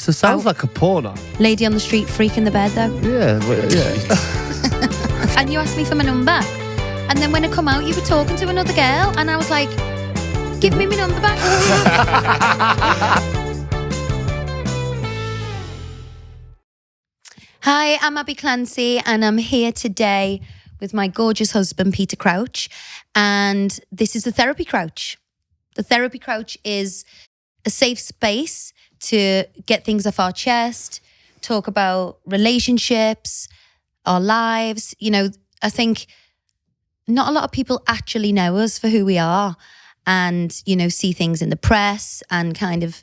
So it sounds like a porno. Lady on the street, freak in the bed though. Yeah. And you asked me for my number. And then when I come out, you were talking to another girl. And I was like, give me my number back. Hi, I'm Abby Clancy and I'm here today with my gorgeous husband, Peter Crouch. And this is the Therapy Crouch. The Therapy Crouch is a safe space to get things off our chest, talk about relationships, our lives. You know, I think not a lot of people actually know us for who we are and, you know, see things in the press and kind of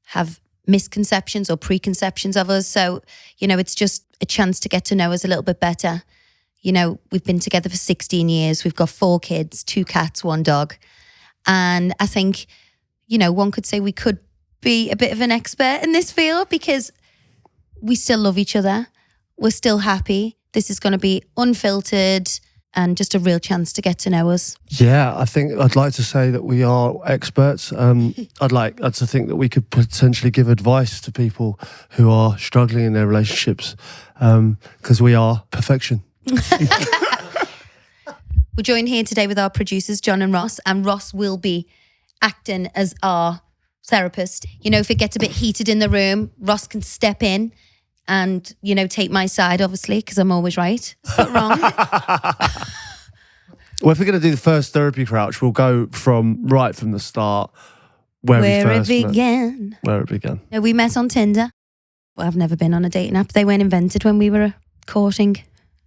have misconceptions or preconceptions of us. So, you know, it's just a chance to get to know us a little bit better. You know, we've been together for 16 years. We've got 4 kids, 2 cats, 1 dog. And I think, you know, one could say we could be a bit of an expert in this field because we still love each other. We're still happy. This is going to be unfiltered and just a real chance to get to know us. Yeah, I think I'd like to say that we are experts. I'd like to think that we could potentially give advice to people who are struggling in their relationships because we are perfection. We're joined here today with our producers, John and Ross will be acting as our therapist. You know, if it gets a bit heated in the room, Ross can step in and, you know, take my side, obviously, because I'm always right. It's not wrong. Well, if we're going to do the first Therapy Crouch, we'll go from the start where we first it began. met. Where it began. No, we met on Tinder. Well, I've never been on a dating app. They weren't invented when we were courting.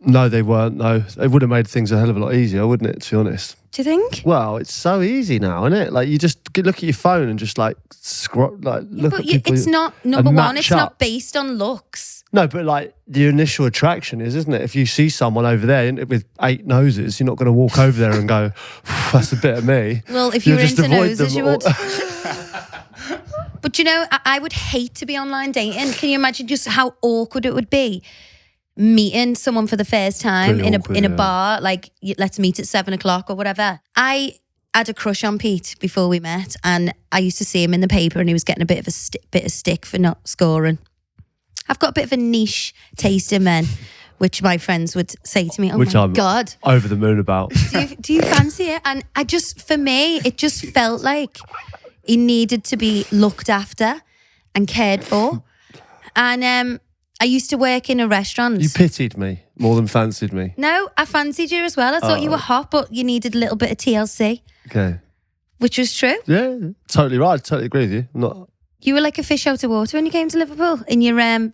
No, they weren't. No, it would have made things a hell of a lot easier, wouldn't it, to be honest? Do you think? Well, it's so easy now, isn't it? Like, you just look at your phone and just like scroll, like look at people. It's not, number one, it's not based on looks. No, but like the initial attraction is, isn't it? If you see someone over there with 8 noses, you're not going to walk over there and go, that's a bit of me. Well, if you were into noses, you would. But you know, I would hate to be online dating. Can you imagine just how awkward it would be? Meeting someone for the first time in a bar, like let's meet at 7:00 or whatever. I had a crush on Pete before we met, and I used to see him in the paper, and he was getting a bit of stick for not scoring. I've got a bit of a niche taste in men, which my friends would say to me, "Oh, which my God, over the moon about." do you fancy it? And for me, it just felt like he needed to be looked after and cared for, and I used to work in a restaurant. You pitied me more than fancied me. No, I fancied you as well. I thought you were hot, but you needed a little bit of TLC. Okay. Which was true. Yeah, totally right. I totally agree with you. You were like a fish out of water when you came to Liverpool in your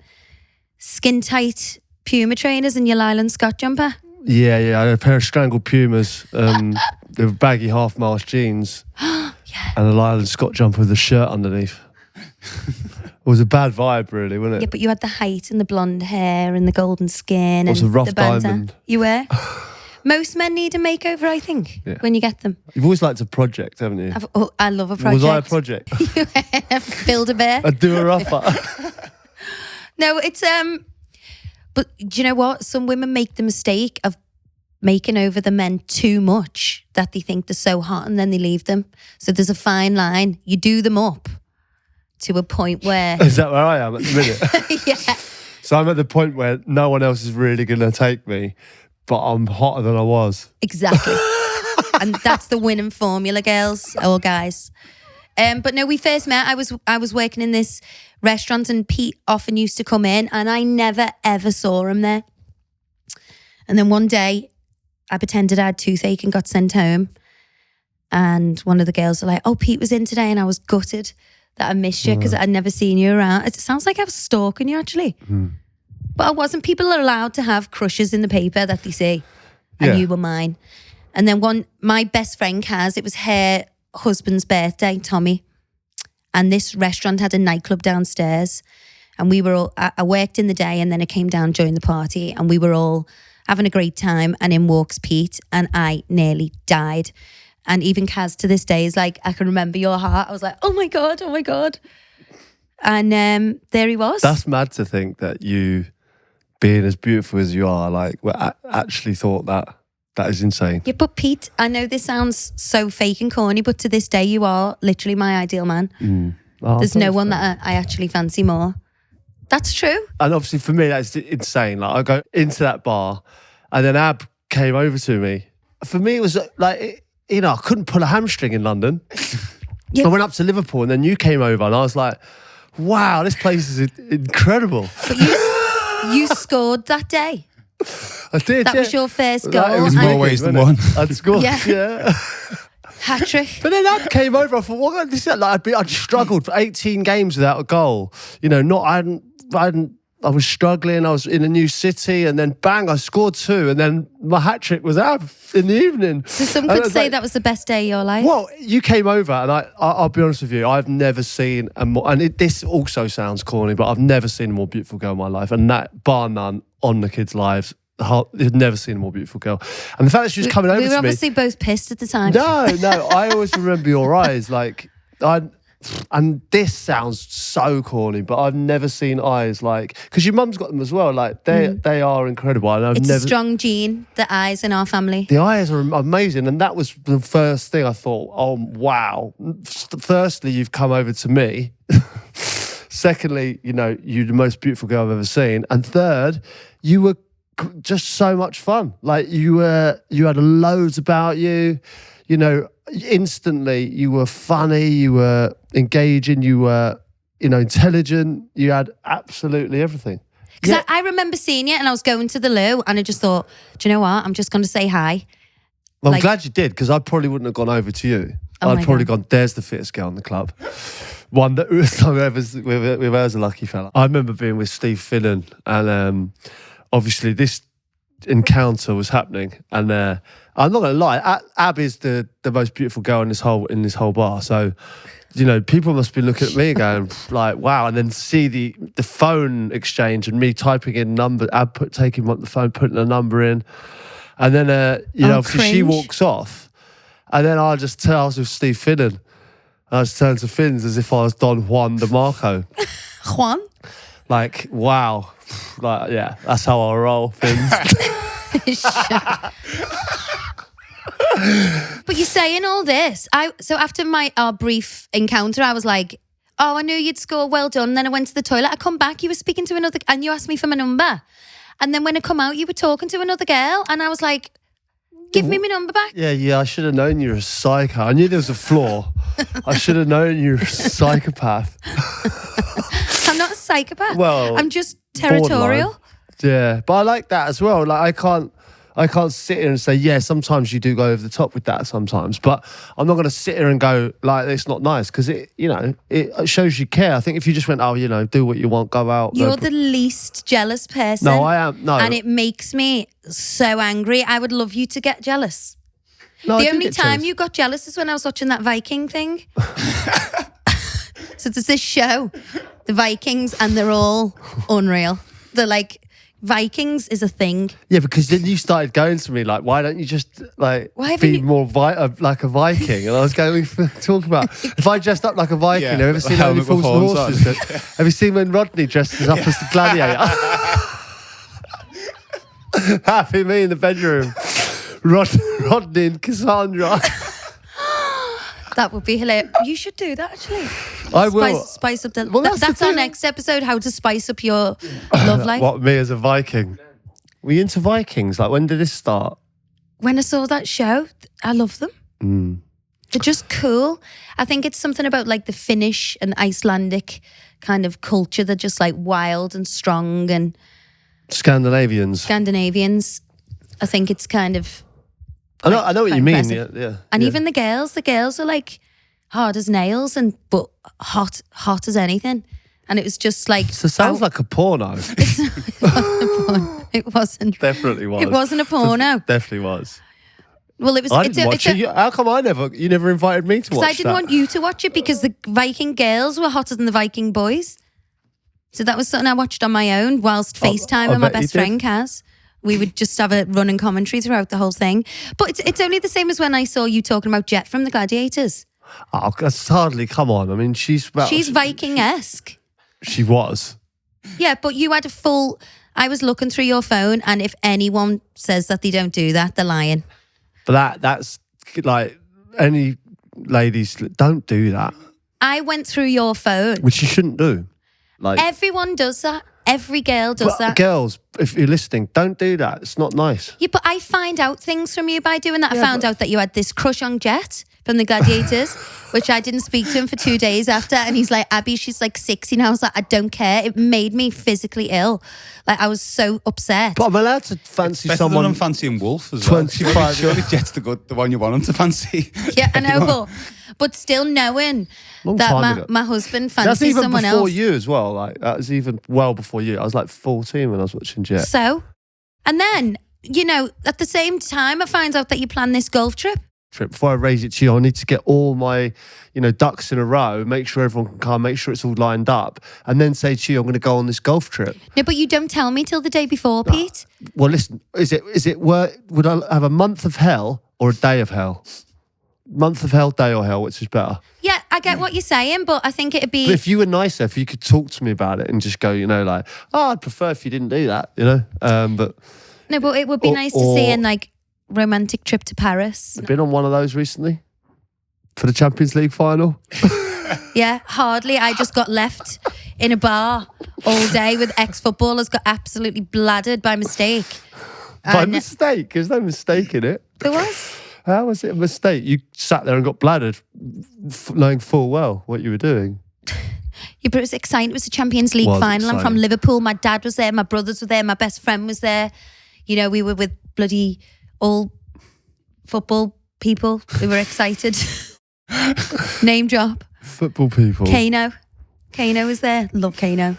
skin-tight Puma trainers and your Lyland Scott jumper. Yeah. I had a pair of strangled Pumas, the baggy half-mast jeans, yeah. And a Lyland Scott jumper with a shirt underneath. It was a bad vibe, really, wasn't it? Yeah, but you had the height and the blonde hair and the golden skin. It was a rough the banter. diamond. You were? Most men need a makeover, I think, when you get them. You've always liked a project, haven't you? I love a project. Was I a project? Build a bear. A do-a-upper. No, it's... But do you know what? Some women make the mistake of making over the men too much, that they think they're so hot and then they leave them. So there's a fine line. You do them up to a point where... Is that where I am at the minute? Yeah. So I'm at the point where no one else is really going to take me, but I'm hotter than I was. Exactly. And that's the winning formula, girls or guys. But no, we first met. I was working in this restaurant and Pete often used to come in and I never, ever saw him there. And then one day I pretended I had toothache and got sent home. And one of the girls were like, oh, Pete was in today, and I was gutted that I missed you because I'd never seen you around. It sounds like I was stalking you, actually. But I wasn't. People are allowed to have crushes in the paper that they see. And you were mine. And then my best friend Kaz, it was her husband's birthday, Tommy. And this restaurant had a nightclub downstairs. And we were all, I worked in the day and then I came down during the party and we were all having a great time. And in walks Pete and I nearly died. And even Kaz to this day is like, I can remember your heart. I was like, oh my God. And there he was. That's mad to think that you, being as beautiful as you are, like, actually thought that. That is insane. Yeah, but Pete, I know this sounds so fake and corny, but to this day you are literally my ideal man. Oh, There's no one that I actually fancy more. That's true. And obviously for me, that's insane. Like I go into that bar and then Ab came over to me. For me, it was like, you know, I couldn't pull a hamstring in London. Yeah. I went up to Liverpool and then you came over and I was like, wow, this place is incredible. But you scored that day. I did, That was your first goal. It was and more ways than one. I'd scored, Yeah. yeah. hat trick. But then Ab came over. I thought, what? This is like I'd struggled for 18 games without a goal. You know, I was struggling. I was in a new city, and then bang, I scored 2, and then my hat trick was Ab in the evening. So some could say that was the best day of your life. Well, you came over, and I'll be honest with you, I've never seen a more, and this also sounds corny, but I've never seen a more beautiful girl in my life, and that bar none on the kids' lives. I've never seen a more beautiful girl, and the fact that she was coming over to me. We were obviously both pissed at the time. No, I always remember your eyes, like and this sounds so corny, but I've never seen eyes like, because your mum's got them as well. Like they are incredible. And It's a strong gene, the eyes in our family. The eyes are amazing, and that was the first thing I thought. Oh wow! Firstly, you've come over to me. Secondly, you know, you're the most beautiful girl I've ever seen, and third, you were just so much fun. Like you had loads about you. You know, instantly you were funny, you were engaging, you were, you know, intelligent. You had absolutely everything. Because I remember seeing you and I was going to the loo and I just thought, do you know what? I'm just going to say hi. Well, I'm glad you did, because I probably wouldn't have gone over to you. I'd probably gone, there's the fittest girl in the club. One that whoever's a lucky fella. I remember being with Steve Finnan, and obviously this encounter was happening, and I'm not gonna lie, Ab is the most beautiful girl in this whole bar. So, you know, people must be looking at me going like, wow, and then see the phone exchange and me typing in number, Ab taking the phone, putting a number in, and then you know, obviously she walks off, and then I just tell, I was with Steve Finnan, I just turned to Finns as if I was Don Juan DeMarco. Juan? Like, wow. Like, yeah, that's how I roll, Finns. But you're saying all this. So after our brief encounter, I was like, oh, I knew you'd score, well done. Then I went to the toilet. I come back, you were speaking to another, and you asked me for my number. And then when I come out, you were talking to another girl, and I was like, give me my number back. Yeah, I should have known you were a psycho. I knew there was a flaw. I should have known you were a psychopath. I'm not a psychopath. Well, I'm just territorial. Borderline. Yeah, but I like that as well. Like I can't sit here and say, yeah, sometimes you do go over the top with that sometimes, but I'm not going to sit here and go like, it's not nice, because it shows you care. I think if you just went, oh, you know, do what you want, go out. You're the least jealous person. No, I am. No. And it makes me so angry. I would love you to get jealous. No, the only time you got jealous is when I was watching that Viking thing. So there's this show, the Vikings, and they're all unreal. They're like, Vikings is a thing. Yeah, because then you started going to me like, why don't you just like more like a Viking? And I was going, we talk about, if I dressed up like a Viking, have you ever seen Only Fools and Horses? Have you seen when Rodney dresses up as the gladiator? That'd be me in the bedroom. Rodney and Cassandra. That would be hilarious. You should do that, actually. I will. Spice up the... Well, that's our next episode, how to spice up your love life. What, me as a Viking? Were you into Vikings? Like, when did this start? When I saw that show, I love them. Mm. They're just cool. I think it's something about like the Finnish and Icelandic kind of culture. They're just like wild and strong, and... Scandinavians. I think it's kind of... I know what you mean. Yeah. And even the girls are like hard as nails, but hot as anything. And it was just like... So it sounds like a porno. It wasn't. Definitely was. It wasn't a porno. Definitely was. Well, it was. I didn't watch it. How come you never invited me to watch it? I didn't want you to watch it because the Viking girls were hotter than the Viking boys. So that was something I watched on my own whilst FaceTiming my best friend Kaz. We would just have a running commentary throughout the whole thing. But it's only the same as when I saw you talking about Jet from the Gladiators. Oh, that's hardly, come on. I mean, she's Viking-esque. She was. Yeah, but you had I was looking through your phone, and if anyone says that they don't do that, they're lying. But that's like, any ladies, don't do that. I went through your phone. Which you shouldn't do. Like Everyone does that. Every girl does that. Girls, if you're listening, don't do that. It's not nice. Yeah, but I find out things from you by doing that. I found out that you had this crush on Jet from the Gladiators, which I didn't speak to him for 2 days after. And he's like, Abby, she's like 60 now. I was like, I don't care. It made me physically ill. Like, I was so upset. But I'm allowed to fancy Better someone. than I'm fancying Wolf as well. 25. Surely Jet's the one you want him to fancy. Yeah, I know, but still knowing Long that time ago. my husband That's fancies even someone before else. you as well. Like that was even well before you. I was like 14 when I was watching Jet. So, and then, you know, at the same time, I find out that you plan this golf trip. Before I raise it to you, I need to get all my, ducks in a row, make sure everyone can come, make sure it's all lined up, and then say to you, I'm going to go on this golf trip. No, but you don't tell me till the day before, Pete. Well, listen, would I have a month of hell or a day of hell? Month of hell, day or hell, which is better? Yeah, I get what you're saying, but I think it'd be... But if you were nicer, if you could talk to me about it and just go, like, I'd prefer if you didn't do that, but... No, but it would be nice to see in like romantic trip to Paris. Been on one of those recently? For the Champions League final? Yeah, hardly. I just got left in a bar all day with ex-footballers, got absolutely bladdered by mistake. By mistake? There's no mistake in it. There was. How was it a mistake? You sat there and got bladdered, knowing full well what you were doing. Yeah, but it was exciting. It was the Champions League final. I'm from Liverpool. My dad was there. My brothers were there. My best friend was there. We were with bloody all football people. We were excited. Name drop. Football people. Kano was there. Love Kano.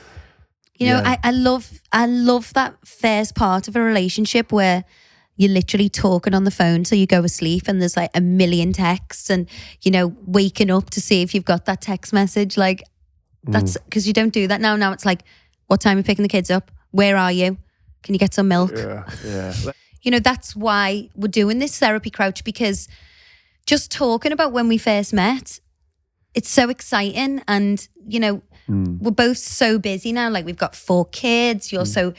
I love that first part of a relationship where you're literally talking on the phone till you go asleep and there's like a million texts and, waking up to see if you've got that text message. Like, that's because you don't do that now. Now it's like, what time are you picking the kids up? Where are you? Can you get some milk? Yeah. That's why we're doing this therapy crouch, because just talking about when we first met, it's so exciting. And, we're both so busy now. Like, we've got 4 kids. You're so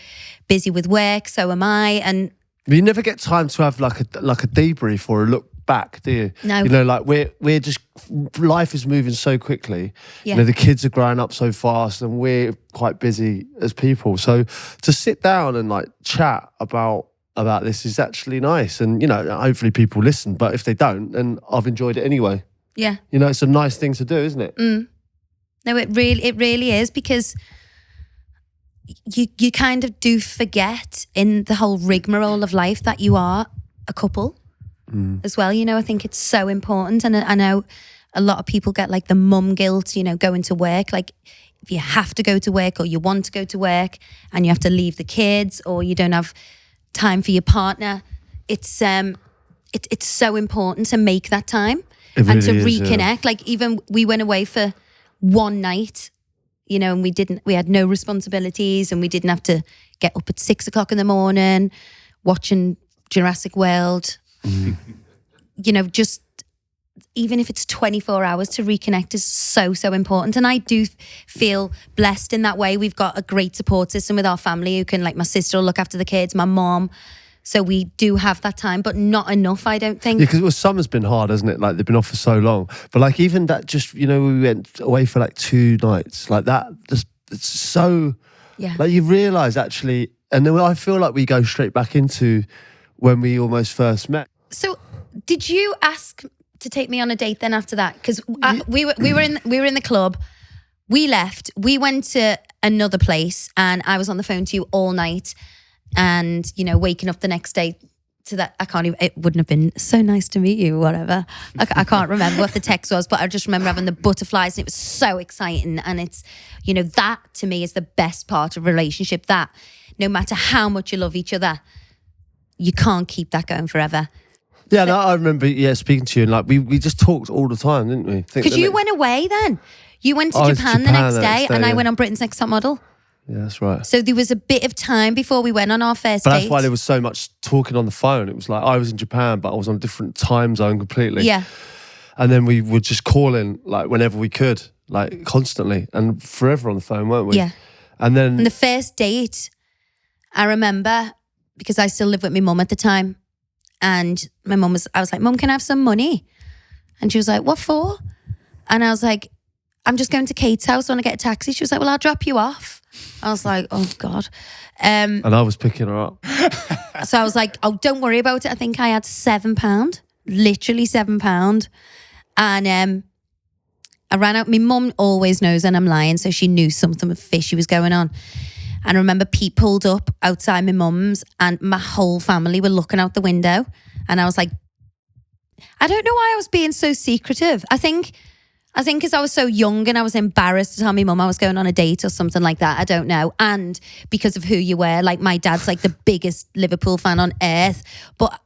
busy with work. So am I. And you never get time to have like a debrief or a look back, do you? No. Like we're just, life is moving so quickly. Yeah. The kids are growing up so fast and we're quite busy as people. So to sit down and like chat about this is actually nice. And, hopefully people listen. But if they don't, then I've enjoyed it anyway. yeah. It's a nice thing to do, isn't it? No, it really is, because you kind of do forget in the whole rigmarole of life that you are a couple as well. I think it's so important. And I know a lot of people get like the mum guilt, going to work. Like, if you have to go to work or you want to go to work and you have to leave the kids or you don't have time for your partner, it's so important to make that time and to reconnect. Yeah. Like, even we went away for one night, and we had no responsibilities and we didn't have to get up at 6 o'clock in the morning watching Jurassic World. Just even if it's 24 hours to reconnect is so important. And I do feel blessed in that way. We've got a great support system with our family who can, like, my sister will look after the kids, my mom. So we do have that time, but not enough, I don't think. Yeah, because summer's been hard, hasn't it? Like, they've been off for so long. But like, even that, just, we went away for like 2 nights. Like that, just, it's so, like, you realise actually, and then I feel like we go straight back into when we almost first met. So did you ask to take me on a date then after that? Because we were in the club. We left. We went to another place, and I was on the phone to you all night. And waking up the next day to that, it wouldn't have been so nice to meet you, whatever. I can't remember what the text was, but I just remember having the butterflies, and it was so exciting. And it's, that to me is the best part of a relationship, that no matter how much you love each other, you can't keep that going forever. Yeah, no, I remember, speaking to you, and like we just talked all the time, didn't we? Because you went away then. You went to Japan the next day, and I went on Britain's Next Top Model. Yeah, that's right. So there was a bit of time before we went on our first date. But that's why there was so much talking on the phone. It was like I was in Japan, but I was on a different time zone completely. Yeah. And then we would just call in like whenever we could, like constantly, and forever on the phone, weren't we? Yeah. And then the first date, I remember, because I still lived with my mum at the time, and I was like, Mum, can I have some money? And she was like, what for? And I was like, I'm just going to Kate's house. I want to get a taxi. She was like, well, I'll drop you off. I was like, oh God. And I was picking her up. So I was like, oh, don't worry about it. I think I had £7, literally £7. And I ran out. My mum always knows when I'm lying, so she knew something fishy was going on. And I remember Pete pulled up outside my mum's and my whole family were looking out the window. And I was like, I don't know why I was being so secretive. I think because I was so young and I was embarrassed to tell my mum I was going on a date or something like that. I don't know. And because of who you were, like my dad's like the biggest Liverpool fan on earth. But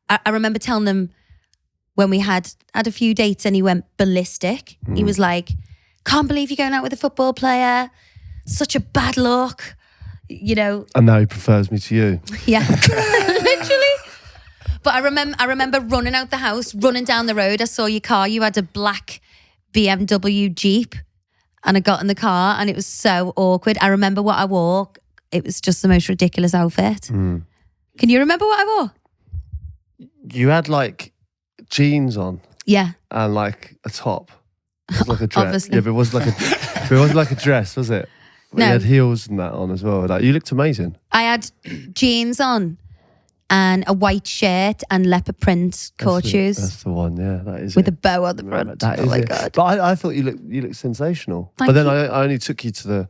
I remember telling them when we had a few dates and he went ballistic. He was like, can't believe you're going out with a football player. Such a bad look, you know. And now he prefers me to you. Yeah, literally. But I remember running out the house, running down the road. I saw your car. You had a black BMW Jeep. And I got in the car and it was so awkward. I remember what I wore. It was just the most ridiculous outfit. Can you remember what I wore? You had like jeans on. Yeah. And like a top. It was like a dress. Obviously. Yeah, but it wasn't like a dress, was it? No. You had heels and that on as well. Like, you looked amazing. I had jeans on and a white shirt and leopard print court shoes. That's the one, yeah. That is with it. a bow on the front. That is oh my it. God. But I thought you looked sensational. Thank but then you. I only took you to the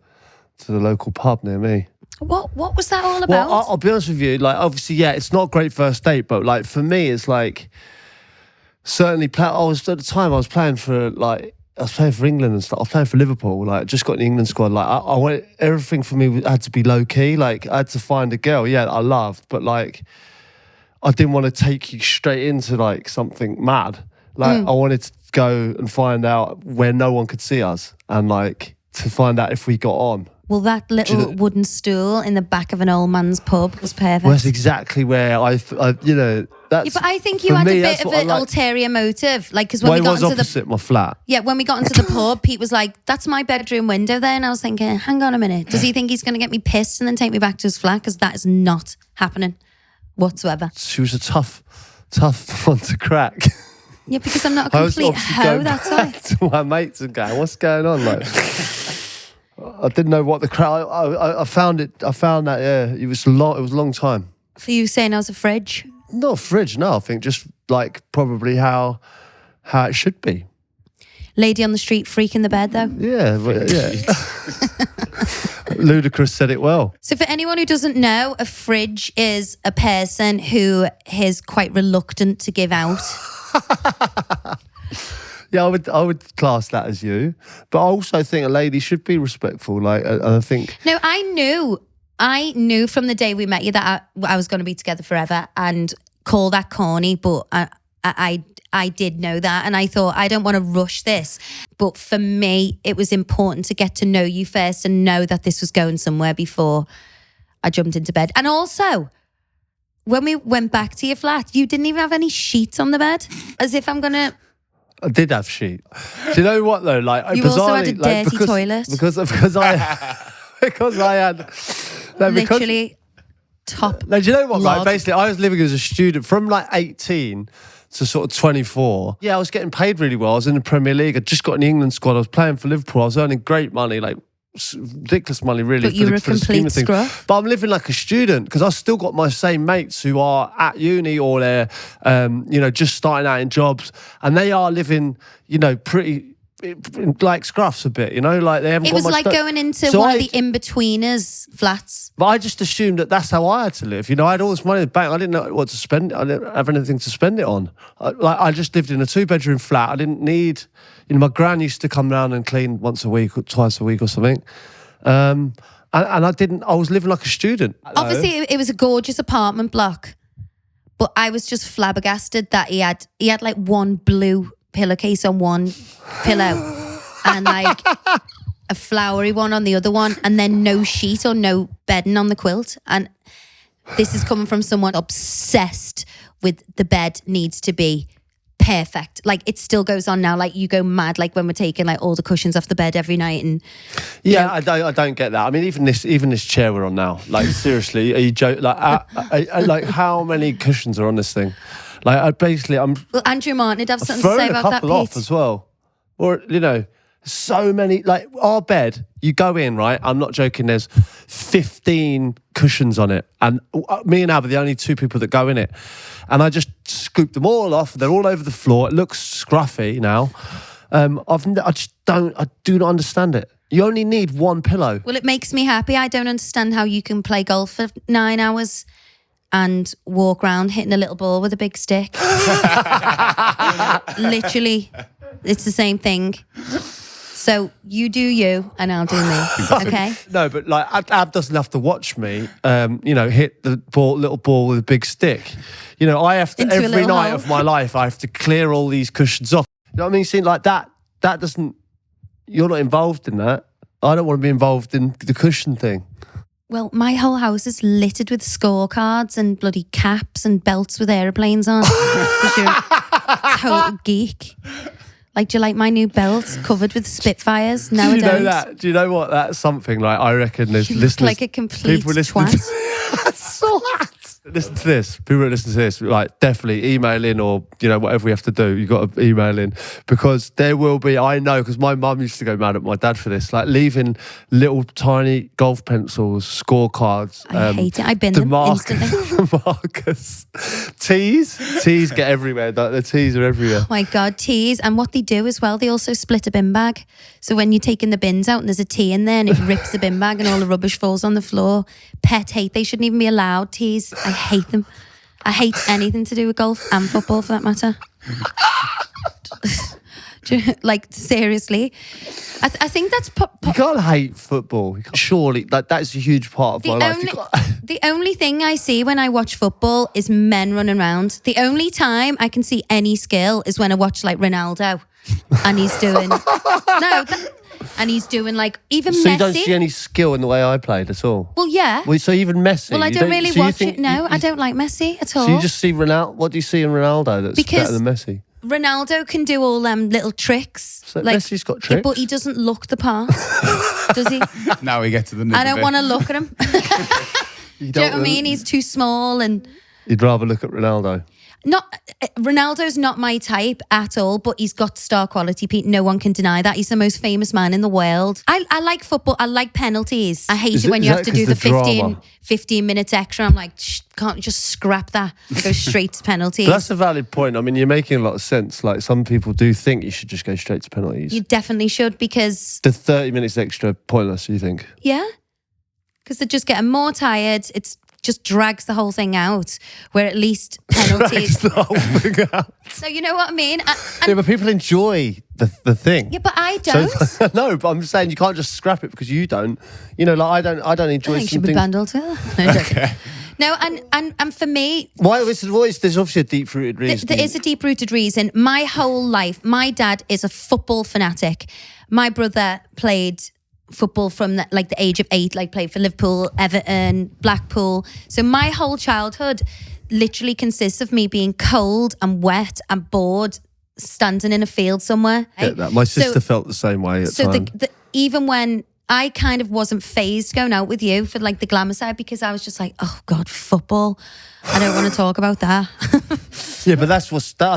local pub near me. What was that all about? Well, I'll be honest with you. Like, obviously, yeah, it's not a great first date, but like for me, it's like certainly. I was playing for England and stuff. I was playing for Liverpool. Like, just got in the England squad. Like, I went. Everything for me had to be low key. Like, I had to find a girl. Yeah, I loved, but like, I didn't want to take you straight into like something mad. Like, I wanted to go and find out where no one could see us, and like to find out if we got on. Well, that little wooden stool in the back of an old man's pub was perfect. Well, that's exactly where I that's. Yeah, but I think you had a bit of an ulterior motive, like because when we got into opposite my flat. Yeah, when we got into the pub, Pete was like, "That's my bedroom window there," and I was thinking, "Hang on a minute, does he think he's going to get me pissed and then take me back to his flat? Because that is not happening whatsoever." She was a tough one to crack. Yeah, because I'm not a complete hoe. That's why. To my mates and going, "What's going on?" Like, I didn't know what the crowd. I found it. I found that. Yeah, it was a long time. For you saying I was a fridge. Not a fridge, no. I think just like probably how it should be. Lady on the street, freak in the bed, though. Yeah, yeah. Ludacris said it well. So for anyone who doesn't know, a fridge is a person who is quite reluctant to give out. Yeah, I would class that as you, but I also think a lady should be respectful. Like, I think. No, I knew from the day we met you that I was going to be together forever, and call that corny, but I did know that, and I thought I don't want to rush this. But for me, it was important to get to know you first and know that this was going somewhere before I jumped into bed. And also, when we went back to your flat, you didn't even have any sheets on the bed, as if I'm gonna. I did have sheet. Do you know what though? Like, you also had a dirty toilet because I had literally top. No, do you know what? log. Right, basically, I was living as a student from like 18 to sort of 24. Yeah, I was getting paid really well. I was in the Premier League. I just got in the England squad. I was playing for Liverpool. I was earning great money, like ridiculous money, really. But you were a complete scruff. But I'm living like a student because I've still got my same mates who are at uni or they're, just starting out in jobs, and they are living, pretty like scruffs a bit, like they haven't. It was like going into one of the in-betweeners flats. But I just assumed that that's how I had to live. I had all this money in the bank. I didn't know what to spend. I didn't have anything to spend it on. I just lived in a 2-bedroom flat. I didn't need. My gran used to come round and clean once a week or twice a week or something. And I didn't. I was living like a student. Obviously, it was a gorgeous apartment block, but I was just flabbergasted that he had like one blue pillowcase on one pillow and like a flowery one on the other one, and then no sheet or no bedding on the quilt. And this is coming from someone obsessed with the bed needs to be perfect. Like, it still goes on now. Like, you go mad like when we're taking like all the cushions off the bed every night. And yeah, I don't get that. I mean, even this chair we're on now, like, seriously, are you joking? Like how many cushions are on this thing? Like, I'm well, Andrew Martin would have something to throwing say a about that, couple off Pete. as well. Or, So many, like our bed, you go in, right? I'm not joking, there's 15 cushions on it. And me and Ab are the only two people that go in it. And I just scooped them all off. They're all over the floor. It looks scruffy now. I do not understand it. You only need one pillow. Well, it makes me happy. I don't understand how you can play golf for 9 hours and walk around hitting a little ball with a big stick. Literally, it's the same thing. So you do you, and I'll do me. Okay? No, but like Ab doesn't have to watch me. Hit the little ball with a big stick. I have to Into a every little night hole. of my life. I have to clear all these cushions off. You know what I mean? Seeing like that doesn't. You're not involved in that. I don't want to be involved in the cushion thing. Well, my whole house is littered with scorecards and bloody caps and belts with aeroplanes on. 'Cause you're a total geek. Like, do you like my new belt covered with Spitfires? No, I Do you know don't. that? Do you know what? That's something like I reckon there's You look listeners. like a complete people listening twat. Listen to this. People that listen to this, like definitely email in or whatever we have to do. You got to email in because there will be. I know because my mum used to go mad at my dad for this, like leaving little tiny golf pencils, scorecards. I hate it. I bin them instantly. The markers, tees get everywhere. The tees are everywhere. Oh my God, teas. And what they do as well, they also split a bin bag. So when you're taking the bins out and there's a tea in there and it rips the bin bag and all the rubbish falls on the floor. Pet hate. They shouldn't even be allowed teas. I hate them. I hate anything to do with golf and football for that matter. Like, seriously. I think that's... You can't hate football. Surely, that's a huge part of my life. The only thing I see when I watch football is men running around. The only time I can see any skill is when I watch like Ronaldo and he's doing and he's doing like even So Messi. you don't see any skill in the way I played at all? Well, yeah. Well, so even Messi? Well, I you don't really so you watch think it. No, you- I don't like Messi at all. So you just see Ronaldo? What do you see in Ronaldo that's Because- better than Messi? Ronaldo can do all them little tricks. So Messi's got tricks? But he doesn't look the part, does he? Now we get to the nitty. I don't want to look at him. You Do you know what I mean? He's too small and... You'd rather look at Ronaldo. Ronaldo's not my type at all, but he's got star quality, Pete. No one can deny that. He's the most famous man in the world. I like football. I like penalties. I hate it when you have to do the 15 minutes extra. I'm like, can't you just scrap that and go straight to penalties? But that's a valid point. I mean, you're making a lot of sense. Like, some people do think you should just go straight to penalties. You definitely should because... The 30 minutes extra, pointless, you think? Yeah. Because they're just getting more tired. It's just drags the whole thing out. Where at least penalties... Drags the whole thing out. So you know what I mean? Yeah, but people enjoy the thing. Yeah, but I don't. So, no, but I'm saying you can't just scrap it because you don't. Like I don't enjoy I think some should be things. banned altogether. No, okay. No, and for me... Why? There's obviously a deep-rooted reason. There is a deep-rooted reason. My whole life, my dad is a football fanatic. My brother played football from the age of 8, like played for Liverpool, Everton, Blackpool. So my whole childhood literally consists of me being cold and wet and bored, standing in a field somewhere. Get that. My sister felt the same way at times. So even when I kind of wasn't phased going out with you for like the glamour side because I was just like, oh God, football. I don't want to talk about that. Yeah, but I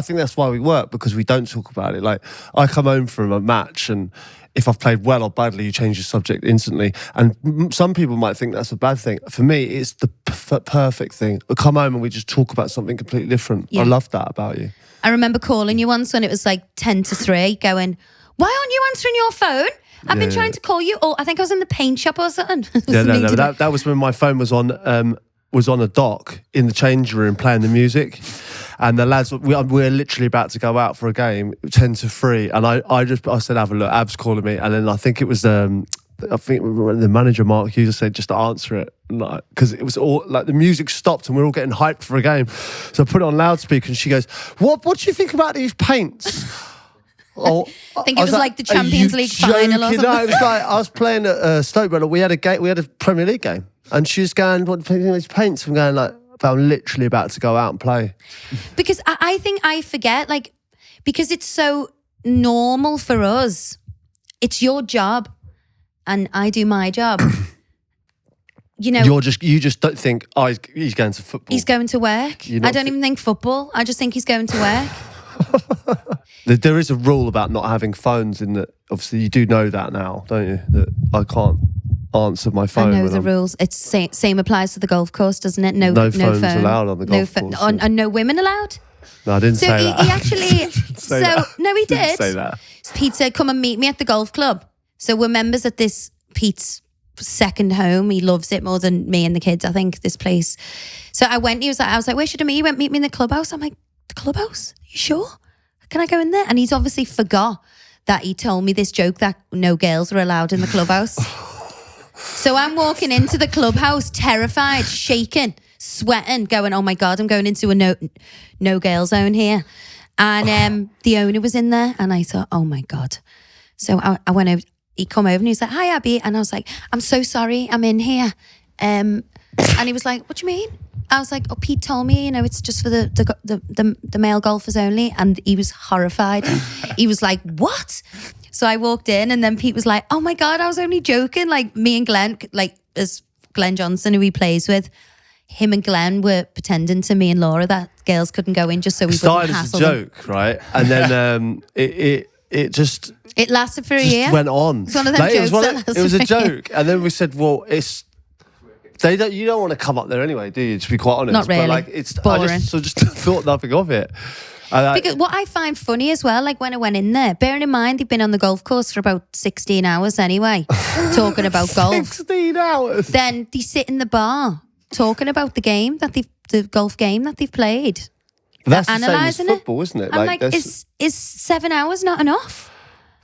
think that's why we work, because we don't talk about it. Like, I come home from a match and if I've played well or badly, you change the subject instantly. And some people might think that's a bad thing. For me, it's the perfect thing. We come home and we just talk about something completely different. Yeah. I love that about you. I remember calling you once when it was like 10 to 3 going, why aren't you answering your phone? I've been trying to call you. I think I was in the paint shop or something. No. That was when my phone was on a dock in the change room playing the music. And the lads, we're literally about to go out for a game, 10 to 3. And I said, have a look, Ab's calling me. And then I think it was, the manager, Mark Hughes, said just to answer it. Because it was all, like, the music stopped and we're all getting hyped for a game. So I put it on loudspeaker and she goes, what do you think about these paints? I think it was like the Champions League final or something. No, it was like, I was playing at Stoke, but we had a Premier League game. And she was going, what do you think of these paints? I'm going like, I'm literally about to go out and play. Because I think I forget, like, because it's so normal for us. It's your job and I do my job. You just don't think, he's going to football. He's going to work. I don't even think football. I just think he's going to work. There is a rule about not having phones in that. Obviously, you do know that now, don't you? That I can't answer my phone. I know the rules. It's same applies to the golf course, doesn't it? No phones phone allowed on the golf course. And no women allowed. No, I didn't say that. He actually. No, he did. Say that. Pete said, "Come and meet me at the golf club." So we're members at this Pete's second home. He loves it more than me and the kids, I think, this place. So I went. I was like, "Where should I meet you?" He went, "Meet me in the clubhouse." I'm like, "The clubhouse? You sure? Can I go in there?" And he's obviously forgot that he told me this joke that no girls were allowed in the clubhouse. So I'm walking into the clubhouse, terrified, shaking, sweating, going, "Oh my God, I'm going into a no girl zone here." And the owner was in there, and I thought, "Oh my God." So I went over. He come over and he was like, "Hi, Abby," and I was like, "I'm so sorry, I'm in here." And he was like, "What do you mean?" I was like, "Oh, Pete told me, it's just for the male golfers only," and he was horrified. He was like, "What?" So I walked in, and then Pete was like, "Oh my God, I was only joking." Like me and Glenn, like as Glenn Johnson, who he plays with, him and Glenn were pretending to me and Laura that girls couldn't go in just so we wouldn't hassle them. Started as a joke, right? And then it just... It lasted for a year. Went on. It's one of them jokes. It was a joke. And then we said, well, you don't want to come up there anyway, do you? To be quite honest. Not really. But it's boring. I just thought nothing of it. Because what I find funny as well, like when I went in there, bearing in mind they've been on the golf course for about 16 hours anyway, talking about golf. 16 hours. Then they sit in the bar talking about the golf game that they've played. But that's the same as analysing football, isn't it? I'm like, is 7 hours not enough?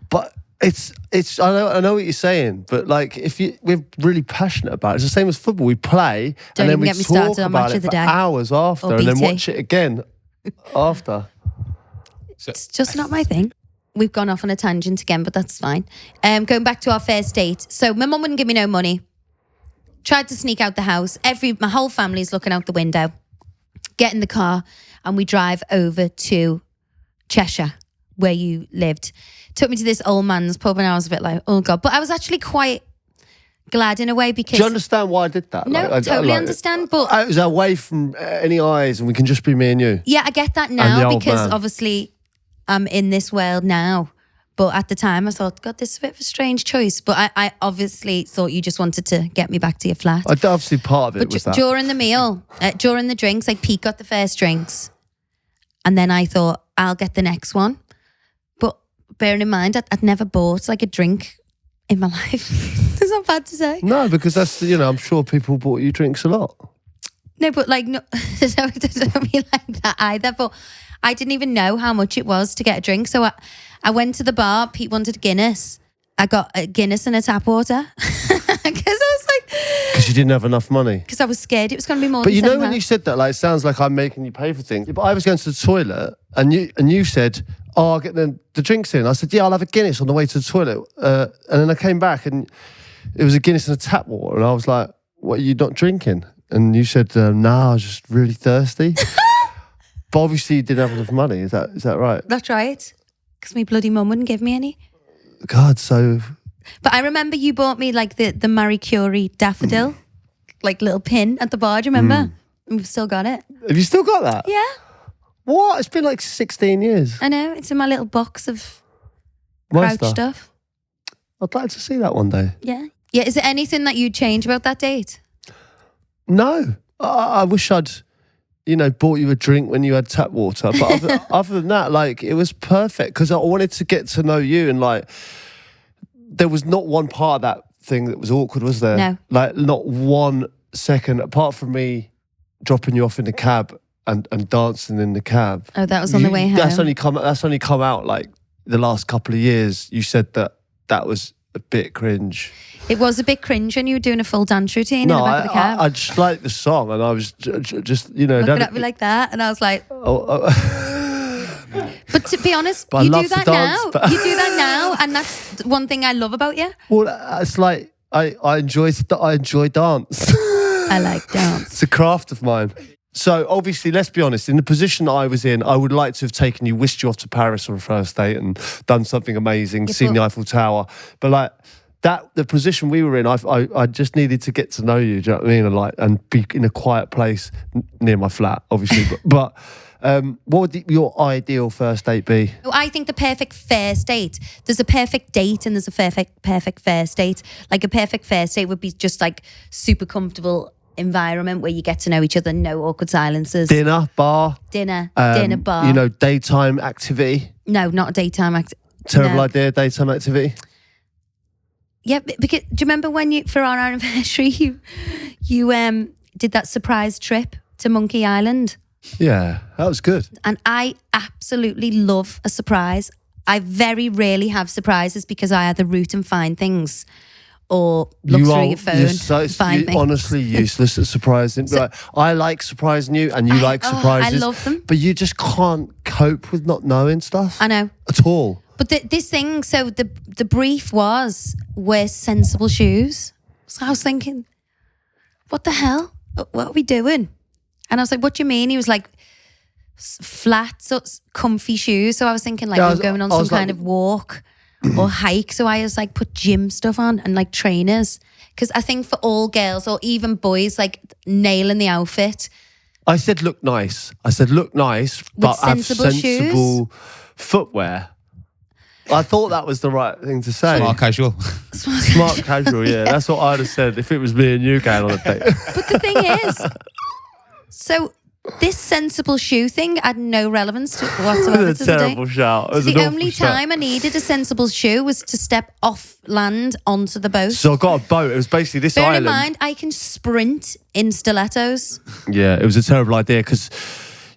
But it's. I know what you're saying, but like, we're really passionate about it. It's the same as football. We play, Don't and then even we get me started talk on about match it of the for day. hours after, Or and then BT. watch it again after. It's just not my thing. We've gone off on a tangent again, but that's fine. Going back to our first date. So my mum wouldn't give me no money. Tried to sneak out the house. My whole family's looking out the window. Get in the car and we drive over to Cheshire, where you lived. Took me to this old man's pub and I was a bit like, oh God. But I was actually quite glad in a way because... Do you understand why I did that? No, I totally understand, but... It was away from any eyes and we can just be me and you. Yeah, I get that the now old because man. obviously I'm in this world now. But at the time I thought, God, this is a bit of a strange choice. But I obviously thought you just wanted to get me back to your flat. Obviously part of it But was that. during the meal, during the drinks, like Pete got the first drinks. And then I thought, I'll get the next one. But bearing in mind, I'd never bought like a drink in my life. It's not bad to say. No, because that's, I'm sure people bought you drinks a lot. No, but like, no, don't mean like that either. But I didn't even know how much it was to get a drink. So I went to the bar. Pete wanted Guinness. I got a Guinness and a tap water. Because I was like... Because you didn't have enough money. Because I was scared it was going to be more But than you know £7. when you said that, like, it sounds like I'm making you pay for things. But I was going to the toilet and you said, oh, I'll get the drinks in. I said, yeah, I'll have a Guinness on the way to the toilet. And then I came back and it was a Guinness and a tap water. And I was like, what, are you not drinking? And you said, nah, I was just really thirsty. But obviously you didn't have enough money. Is that right? That's right. Because my bloody mum wouldn't give me any. God, so... But I remember you bought me like the Marie Curie daffodil, like little pin at the bar. Do you remember? And we've still got it. Have you still got that? Yeah. What? It's been like 16 years. I know. It's in my little box of My Crouch stuff. I'd like to see that one day. Yeah. Yeah. Is there anything that you'd change about that date? No. I wish I'd, bought you a drink when you had tap water. But other than that, like, it was perfect because I wanted to get to know you and like, there was not one part of that thing that was awkward, was there? No. Like, not 1 second, apart from me dropping you off in the cab and dancing in the cab. Oh, that was on the way home. That's only come out like the last couple of years. You said that was a bit cringe. It was a bit cringe when you were doing a full dance routine in the back of the cab. I just liked the song and I was just, Looking at me like that, and I was like... But to be honest, But I you love do to that dance, now. but- You do that now, and that's one thing I love about you. Well, it's like I enjoy dance. I like dance. It's a craft of mine. So obviously, let's be honest. In the position that I was in, I would like to have taken you, whisked you off to Paris on a first date, and done something amazing, seen the Eiffel Tower. But like the position we were in, I just needed to get to know you. Do you know what I mean? And be in a quiet place near my flat, obviously. but What would your ideal first date be? I think the perfect first date. There's a perfect date and there's a perfect first date. Like a perfect first date would be just like super comfortable environment where you get to know each other, no awkward silences. Dinner, bar, dinner, bar. You know, daytime activity. No, not a daytime activity. Terrible idea, daytime activity. Yeah, because do you remember when for our anniversary you did that surprise trip to Monkey Island? Yeah, that was good. And I absolutely love a surprise. I very rarely have surprises because I either root and find things or look through your phone and find things. Honestly useless at surprising. So, I like surprising you and you like surprises. I love them. But you just can't cope with not knowing stuff. I know. At all. But this thing, so the brief was, wear sensible shoes. So I was thinking, what the hell? What are we doing? And I was like, what do you mean? He was like, flat, so comfy shoes. So I was thinking like we were going on some kind of walk or hike. So I was like, put gym stuff on and like trainers. Because I think for all girls or even boys, like nailing the outfit. I said look nice. But have sensible footwear. I thought that was the right thing to say. Smart casual. Smart casual, yeah. That's what I'd have said if it was me and you going on a date. But the thing is, so this sensible shoe thing had no relevance to whatsoever. It was a terrible shout. It was the only time I needed a sensible shoe was to step off land onto the boat. So I got a boat. It was basically this island. Bear in mind, I can sprint in stilettos. Yeah, it was a terrible idea because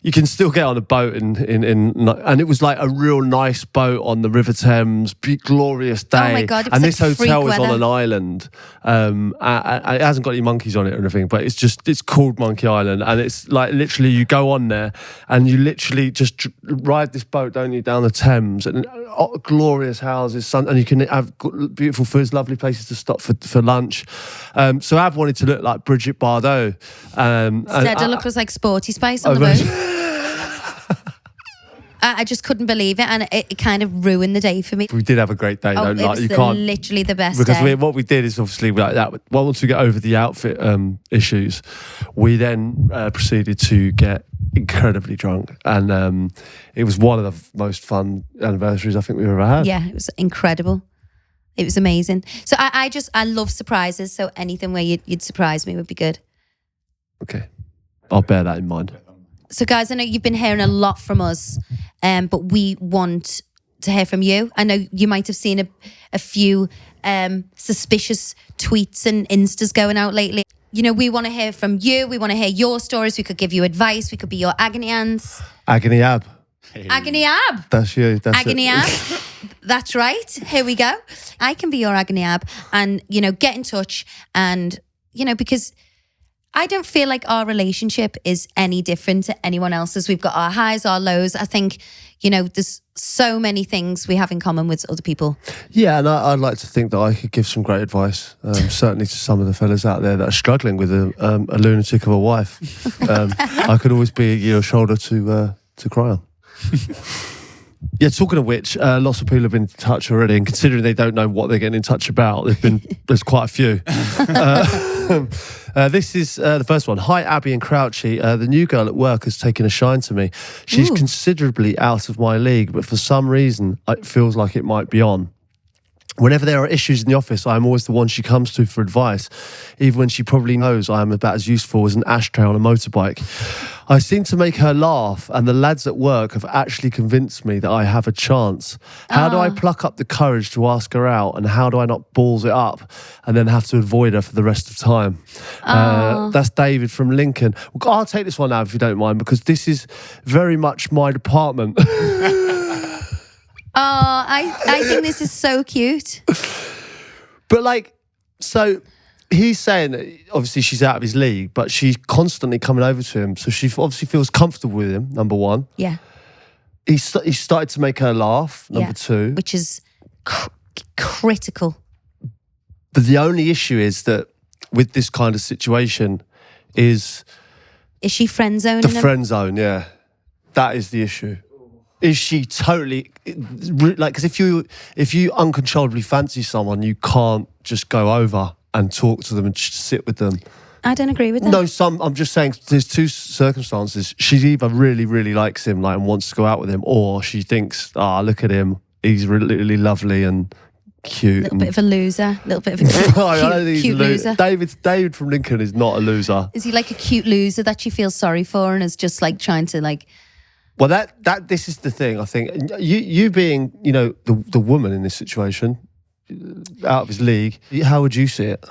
you can still get on a boat and it was like a real nice boat on the River Thames, glorious day. Oh my God, it was and like this hotel was weather. on an island. It hasn't got any monkeys on it or anything, but it's called Monkey Island, and it's like literally you go on there and you literally just ride this boat, don't you, down the Thames, and glorious houses, and you can have beautiful foods, lovely places to stop for lunch. So Ab wanted to look like Bridget Bardot. Instead, I looked was like Sporty Spice on the boat. I just couldn't believe it, and it kind of ruined the day for me. We did have a great day, though. It was literally the best because day. What we did is obviously like that. Once we get over the outfit issues, we then proceeded to get incredibly drunk, and it was one of the most fun anniversaries I think we've ever had. Yeah, it was incredible. It was amazing. So I love surprises. So anything where you'd surprise me would be good. Okay, I'll bear that in mind. So guys, I know you've been hearing a lot from us, but we want to hear from you. I know you might have seen a few suspicious tweets and Instas going out lately. You know, we want to hear from you. We want to hear your stories. We could give you advice. We could be your agony ants. Agony Ab. Hey. Agony Ab. That's you. That's Agony Ab. That's right. Here we go. I can be your agony ab, and you know, get in touch, and you know, because I don't feel like our relationship is any different to anyone else's. We've got our highs, our lows. I think, you know, there's so many things we have in common with other people. Yeah, and I'd like to think that I could give some great advice, certainly to some of the fellas out there that are struggling with a lunatic of a wife. I could always be your shoulder to cry on. Yeah, talking of which, lots of people have been in touch already, and considering they don't know what they're getting in touch about, there's quite a few. This is the first one. Hi, Abbey and Crouchy. The new girl at work has taken a shine to me. She's considerably out of my league, but for some reason, it feels like it might be on. Whenever there are issues in the office, I am always the one she comes to for advice, even when she probably knows I am about as useful as an ashtray on a motorbike. I seem to make her laugh, and the lads at work have actually convinced me that I have a chance. How do I pluck up the courage to ask her out, and how do I not balls it up and then have to avoid her for the rest of time? That's David from Lincoln. Well, I'll take this one now if you don't mind, because this is very much my department. I think this is so cute. But like, so he's saying that obviously she's out of his league, but she's constantly coming over to him. So she obviously feels comfortable with him, number one. Yeah. He started to make her laugh, number two. Which is critical. But the only issue is that with this kind of situation is she friend zoning the him? friend zone, yeah. That is the issue. Is she totally like? Because if you uncontrollably fancy someone, you can't just go over and talk to them and just sit with them. I don't agree with that. No, I'm just saying there's two circumstances. She either really, really likes him, like, and wants to go out with him, or she thinks, look at him, he's really, really lovely and cute. A little bit of a loser. A little bit of a cute loser. David from Lincoln is not a loser. Is he like a cute loser that she feels sorry for and is just like trying to like... Well, this is the thing, I think. You being, the woman in this situation, out of his league, how would you see it?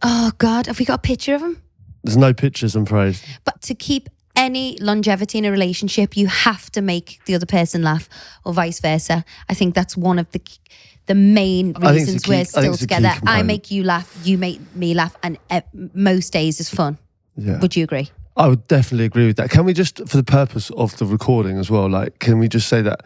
Oh, God. Have we got a picture of him? There's no pictures, I'm afraid. But to keep any longevity in a relationship, you have to make the other person laugh or vice versa. I think that's one of the main reasons we're still together. I make you laugh, you make me laugh, and most days is fun. Yeah. Would you agree? I would definitely agree with that. Can we just, for the purpose of the recording as well, like, can we just say that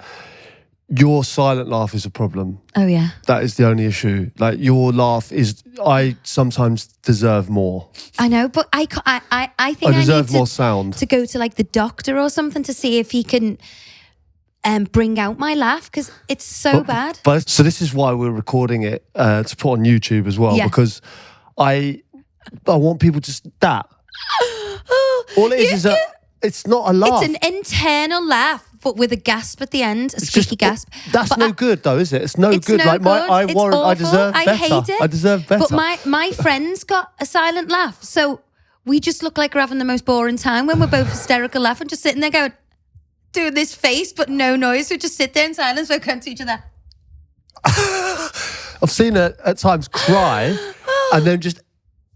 your silent laugh is a problem? Oh, yeah. That is the only issue. Like, your laugh is, I sometimes deserve more. I know, but I think I deserve need more sound. to go to like the doctor or something to see if he can bring out my laugh, because it's so bad. So this is why we're recording it to put on YouTube as well, because I want people to that. All it is it's not a laugh. It's an internal laugh, but with a gasp at the end, a squeaky gasp. That's no good, though, is it? It's no good. No like good. I deserve better. I hate it. I deserve better. But my friends got a silent laugh, so we just look like we're having the most boring time when we're both hysterical laughing, just sitting there going, doing this face, but no noise. We just sit there in silence, we're going to each other. I've seen her at times cry and then just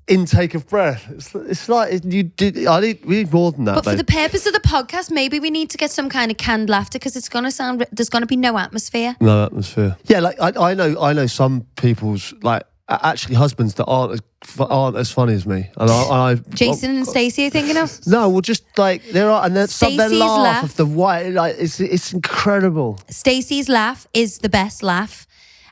intake of breath. It's like we need more than that. But for the purpose of the podcast, maybe we need to get some kind of canned laughter, because it's going to sound, there's going to be no atmosphere. No atmosphere. Yeah, like I know some people's like actually husbands that aren't as funny as me. And I Jason and Stacey, are you thinking of? No, well, just like there are, and then their laugh of the white, like it's incredible. Stacey's laugh is the best laugh,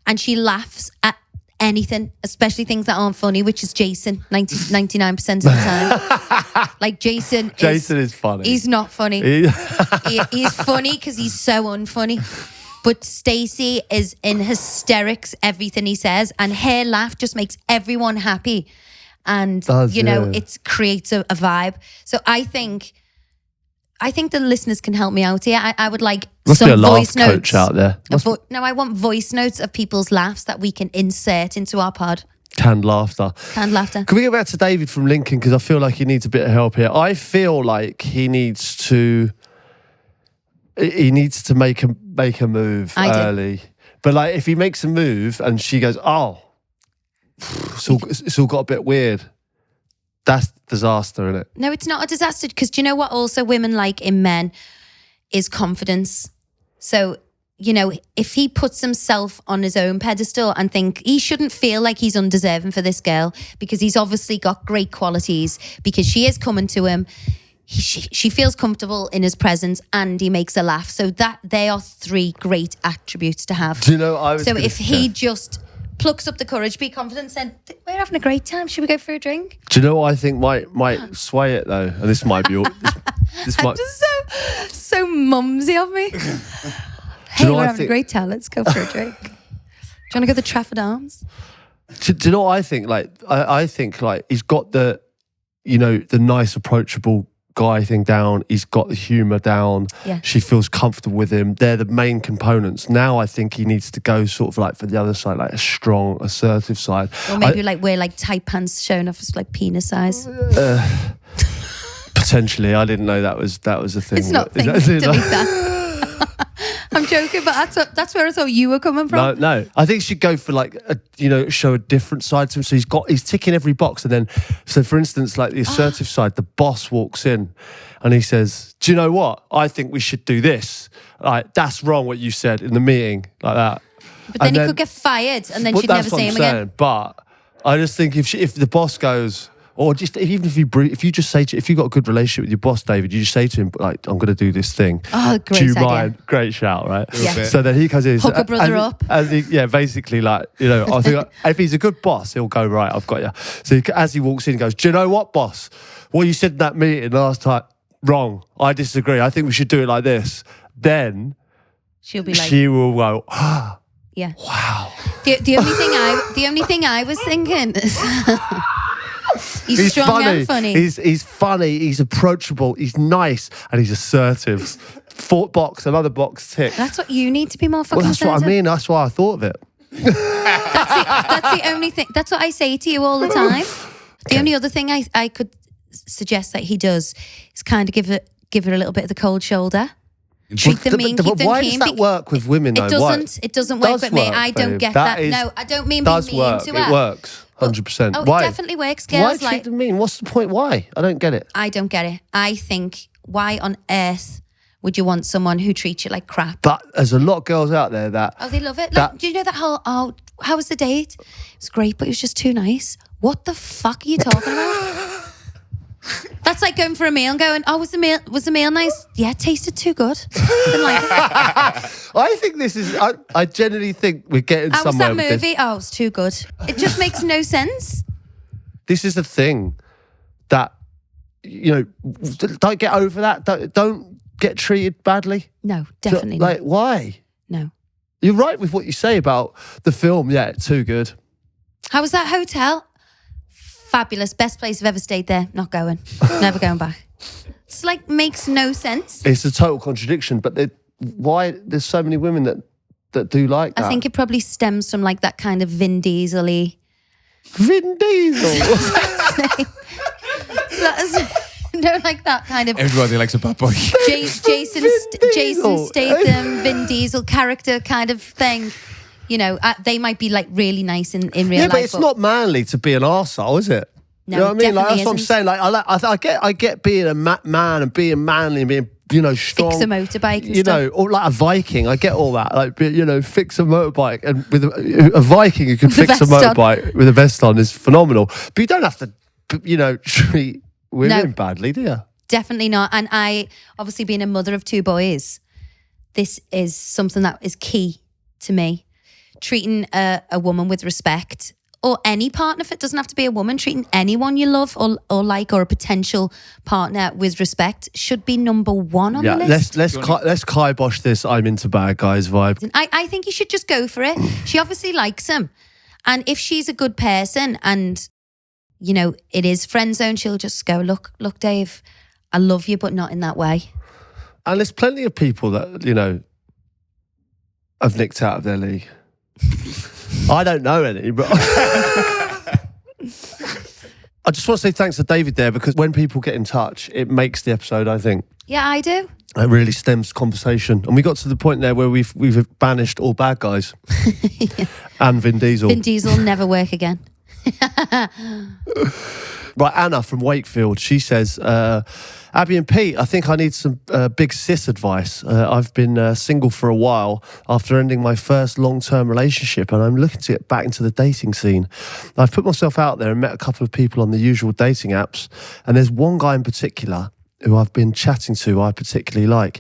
and she laughs at anything, especially things that aren't funny, which is Jason 99% of the time. Like Jason is funny. He's not funny. He's funny because he's so unfunny. But Stacey is in hysterics, everything he says, and her laugh just makes everyone happy. And, it creates a vibe. So I think the listeners can help me out here. I would like some voice notes. Coach out there. No, I want voice notes of people's laughs that we can insert into our pod. Canned laughter. Canned laughter. Can we go back to David from Lincoln? Because I feel like he needs a bit of help here. I feel like he needs to make a move early. But like, if he makes a move and she goes, it's all got a bit weird. That's disaster, isn't it? No, it's not a disaster, because do you know what also women like in men is confidence. So, if he puts himself on his own pedestal and think he shouldn't feel like he's undeserving for this girl, because he's obviously got great qualities, because she is coming to him, she feels comfortable in his presence, and he makes her laugh. So that they are three great attributes to have. Do you know, he just plucks up the courage, be confident, said, we're having a great time, should we go for a drink? Do you know what I think might sway it though? And this might be all this might just so mumsy of me. Hey, we're having a great time, let's go for a drink. Do you want to go to the Trafford Arms? Do you know what I think? Like I think like he's got the nice approachable guy thing down, he's got the humour down, she feels comfortable with him. They're the main components. Now I think he needs to go sort of like for the other side, like a strong, assertive side. Or maybe wear like tight pants showing off as like penis size. Potentially. I didn't know that was a thing. It's not a thing. Delete that. I'm joking, but that's where I thought you were coming from. No. I think she'd go for like show a different side to him. So he's ticking every box, and then for instance, like the assertive side, the boss walks in and he says, "Do you know what? I think we should do this. Like that's wrong what you said in the meeting, like that." But then he could get fired, and then she'd never see him again. But I just think if the boss goes. Or just even if you just say if you've got a good relationship with your boss, David, you just say to him like, "I'm going to do this thing." Oh, great do you idea. mind? Great shout, right? Yeah. So then he comes in, hook a brother up. Basically like I think if he's a good boss, he'll go right. I've got you. So as he walks in, he goes, "Do you know what, boss? What you said in that meeting last time, wrong. I disagree. I think we should do it like this." Then she'll be like, she will go, "Yeah, wow." The only thing I was thinking is. He's strong and funny. He's funny. He's approachable. He's nice, and he's assertive. Fourth box, another box tick. That's what you need to be more fucking Well, that's what I assertive. mean. That's why I thought of it. That's the only thing. That's what I say to you all the time. The only other thing I could suggest that he does is kind of give it a little bit of the cold shoulder. Treat them mean, keep them why keen. does that work with women though? It doesn't work with me. I don't get that. No, I don't mean being mean to her. It works 100%. Oh, Why? it definitely works. Why Girls treat them mean? What's the point? Why? I don't get it. I don't get it. I think, why on earth would you want someone who treats you like crap? But there's a lot of girls out there that... Oh, they love it. Like, do you know that whole, how was the date? It was great, but it was just too nice. What the fuck are you talking about? That's like going for a meal and going, oh, was the meal nice? Yeah, it tasted too good. I think this is... I genuinely think we're getting How was somewhere that with movie? this. Oh, it's too good. It just makes no sense. This is the thing that, you know, don't get over that. Don't get treated badly. No, definitely Like, not. why? No. You're right with what you say about the film. Yeah, too good. How was that hotel? Fabulous. Best place I've ever stayed there. Not going. Never going back. It's like, makes no sense. It's a total contradiction, but why there's so many women that do like that? I think it probably stems from like that kind of Vin Diesel-y. Vin Diesel. No, like that kind of Everybody likes a bad boy. Jason Statham, Vin Diesel character kind of thing. You know, they might be like really nice in real life. Yeah, but it's not manly to be an arsehole, is it? No, you know what I mean? Like, definitely that's what I'm isn't. saying. Like, I get being a man and being manly and being, you know, strong. Fix a motorbike and you know, stuff. or like a Viking. I get all that. Like, you know, fix a motorbike, and with a Viking who can With a fix a vest on. motorbike with a vest on is phenomenal. But you don't have to, you know, treat women badly, do you? Definitely not. And I, obviously being a mother of two boys, this is something that is key to me. Treating a woman with respect, or any partner, if it doesn't have to be a woman, treating anyone you love or like, or a potential partner with respect should be number one on the list. Let's kibosh this I'm into bad guys vibe. I think you should just go for it. She obviously likes him. And if she's a good person and, you know, it is friend zone, she'll just go, look, Dave, I love you, but not in that way. And there's plenty of people that, you know, have nicked out of their league. I don't know any, but I just want to say thanks to David there, because when people get in touch, it makes the episode, I think. Yeah, I do. It really stems conversation. And we got to the point there where we've banished all bad guys. Yeah. And Vin Diesel. Vin Diesel will never work again. Right, Anna from Wakefield, she says, Abbey and Pete, I think I need some big sis advice. I've been single for a while after ending my first long-term relationship, and I'm looking to get back into the dating scene. I've put myself out there and met a couple of people on the usual dating apps, and there's one guy in particular who I've been chatting to I particularly like.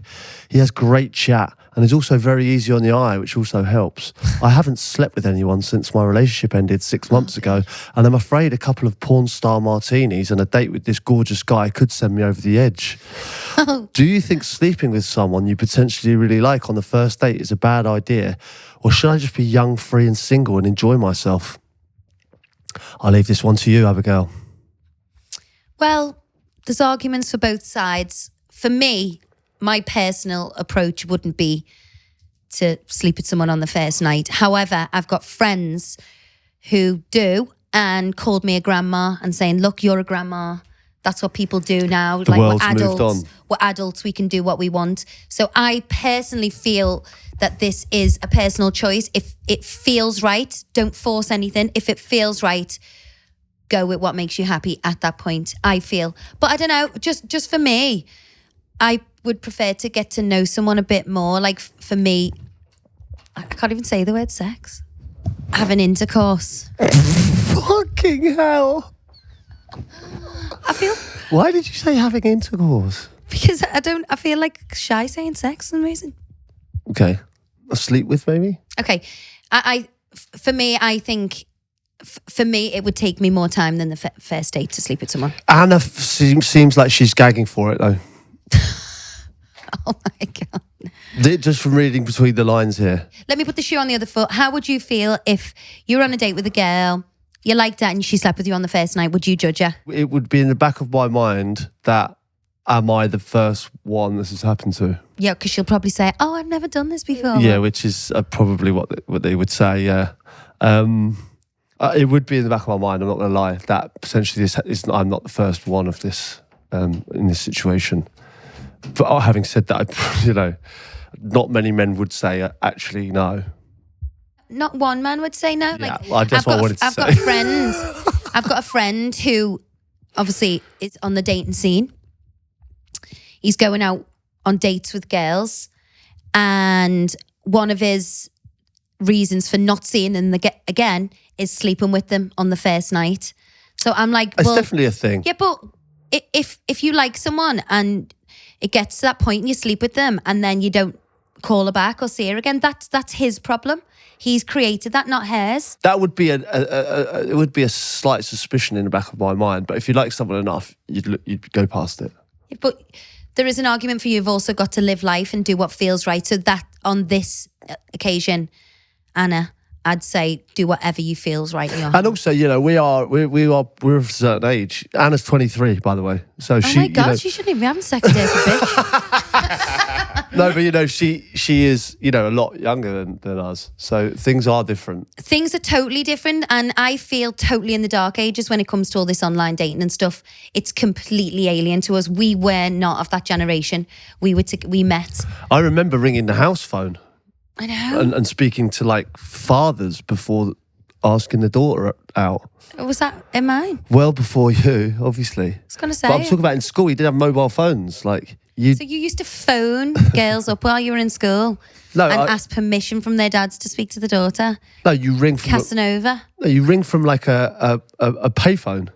He has great chat and is also very easy on the eye, which also helps. I haven't slept with anyone since my relationship ended 6 months ago, and I'm afraid a couple of porn star martinis and a date with this gorgeous guy could send me over the edge. Do you think sleeping with someone you potentially really like on the first date is a bad idea, or should I just be young, free and single and enjoy myself? I'll leave this one to you, Abigail. Well, there's arguments for both sides. For me, my personal approach wouldn't be to sleep with someone on the first night. However, I've got friends who do and called me a grandma and saying, look, you're a grandma. That's what people do now. The world's we're moved adults. on. We're adults. We can do what we want. So I personally feel that this is a personal choice. If it feels right, don't force anything. If it feels right, go with what makes you happy at that point, I feel. But I don't know, just for me, I would prefer to get to know someone a bit more. Like for me, I can't even say the word sex. Having intercourse. Fucking hell. I feel, Why did you say having intercourse? because I feel like shy saying sex is amazing. Okay. Sleep with, maybe? Okay. For me, I think, for me, it would take me more time than the first date to sleep with someone. Anna seems like she's gagging for it, though. Oh my God. Just from reading between the lines here. Let me put the shoe on the other foot. How would you feel if you were on a date with a girl you liked her and she slept with you on the first night, would you judge her? It would be in the back of my mind that, am I the first one this has happened to? Yeah, because she'll probably say, "Oh, I've never done this before." Yeah, which is probably what they would say. Yeah, it would be in the back of my mind. I'm not going to lie. That potentially I'm not the first one of this in this situation. But having said that, not many men would say actually no. Not one man would say no. Yeah, like that's what I wanted to say. I've got a friend. I've got a friend who obviously is on the dating scene. He's going out on dates with girls, and one of his reasons for not seeing them again is sleeping with them on the first night. So I'm like, it's definitely a thing. Yeah, but if you like someone and it gets to that point and you sleep with them and then you don't call her back or see her again, that's his problem. He's created that, not hers. That would be it would be a slight suspicion in the back of my mind. But if you like someone enough, you'd go past it. But there is an argument for you've also got to live life and do what feels right. So that on this occasion, Anna, I'd say do whatever you feels right in your heart. And also, we're of a certain age. Anna's 23, by the way. So oh my God, she shouldn't even be having sex with this bitch. No, but she is a lot younger than us. So things are different. Things are totally different, and I feel totally in the dark ages when it comes to all this online dating and stuff. It's completely alien to us. We were not of that generation. We met. I remember ringing the house phone. I know. And speaking to like fathers before asking the daughter out. Was that in mine? Well before you, obviously. I was going to say. But I'm talking about in school, you did have mobile phones. Like So you used to phone girls up while you were in school and ask permission from their dads to speak to the daughter? No, you ring from Casanova? You ring from like a payphone.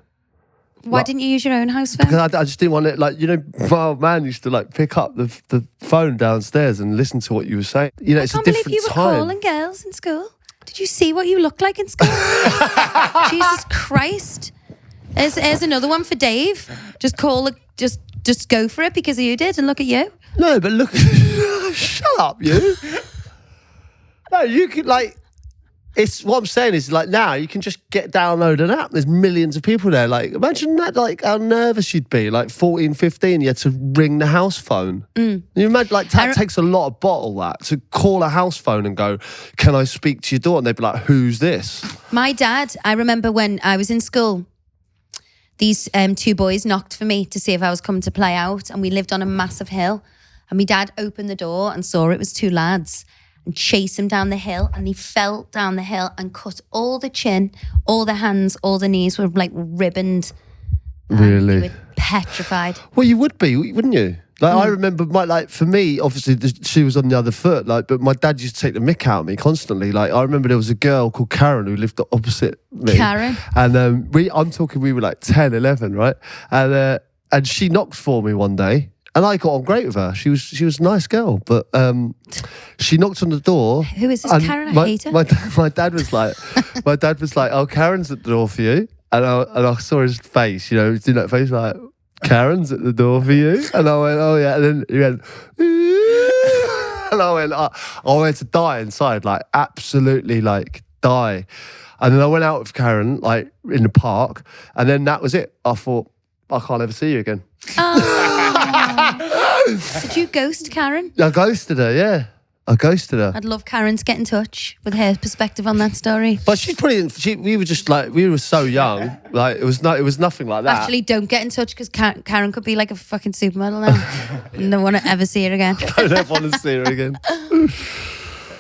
Why didn't you use your own house phone? Because I just didn't want it. Like, my old man used to like pick up the phone downstairs and listen to what you were saying. It's a different time. I can't believe you were calling girls in school. Did you see what you look like in school? Jesus Christ. There's another one for Dave. Just call it, just go for it because you did, and look at you. No, but look, shut up, you. No, you could it's what I'm saying is like now you can just download an app. There's millions of people there. Like imagine that, like how nervous you'd be. Like 14, 15, you had to ring the house phone. You imagine that takes a lot of bottle that to call a house phone and go, can I speak to your daughter? And they'd be like, who's this? My dad, I remember when I was in school, these two boys knocked for me to see if I was coming to play out, and we lived on a massive hill. And my dad opened the door and saw it was two lads and chased him down the hill, and he fell down the hill and cut all the chin, all the hands, all the knees were like ribboned. Really? We were petrified. Well, you would be, wouldn't you? Like I remember, for me, obviously she was on the other foot. Like, but my dad used to take the mick out of me constantly. Like, I remember there was a girl called Karen who lived opposite me. Karen. And we were like 10, 11, right? And she knocked for me one day. And I got on great with her. She was a nice girl, but she knocked on the door. Who is this Karen? I hate her. My dad was like, "Oh, Karen's at the door for you." And I saw his face, doing that face like, "Karen's at the door for you." And I went, "Oh yeah." And then he went, and I went, I wanted to die inside, like absolutely, like die. And then I went out with Karen, like in the park, and then that was it. I thought, I can't ever see you again. Did you ghost Karen? I ghosted her, yeah. I ghosted her. I'd love Karen to get in touch with her perspective on that story. But she's probably, we were just like, we were so young. Like, it was nothing like that. Actually, don't get in touch because Karen could be like a fucking supermodel now. I don't want to ever see her again. I don't want to see her again.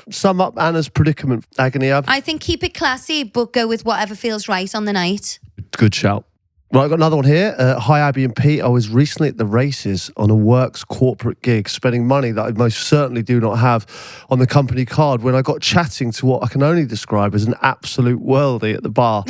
Sum up Anna's predicament, Agony Ab. I think keep it classy, but go with whatever feels right on the night. Good shout. Right, I've got another one here. Hi, Abbey and Pete. I was recently at the races on a works corporate gig, spending money that I most certainly do not have on the company card when I got chatting to what I can only describe as an absolute worldie at the bar.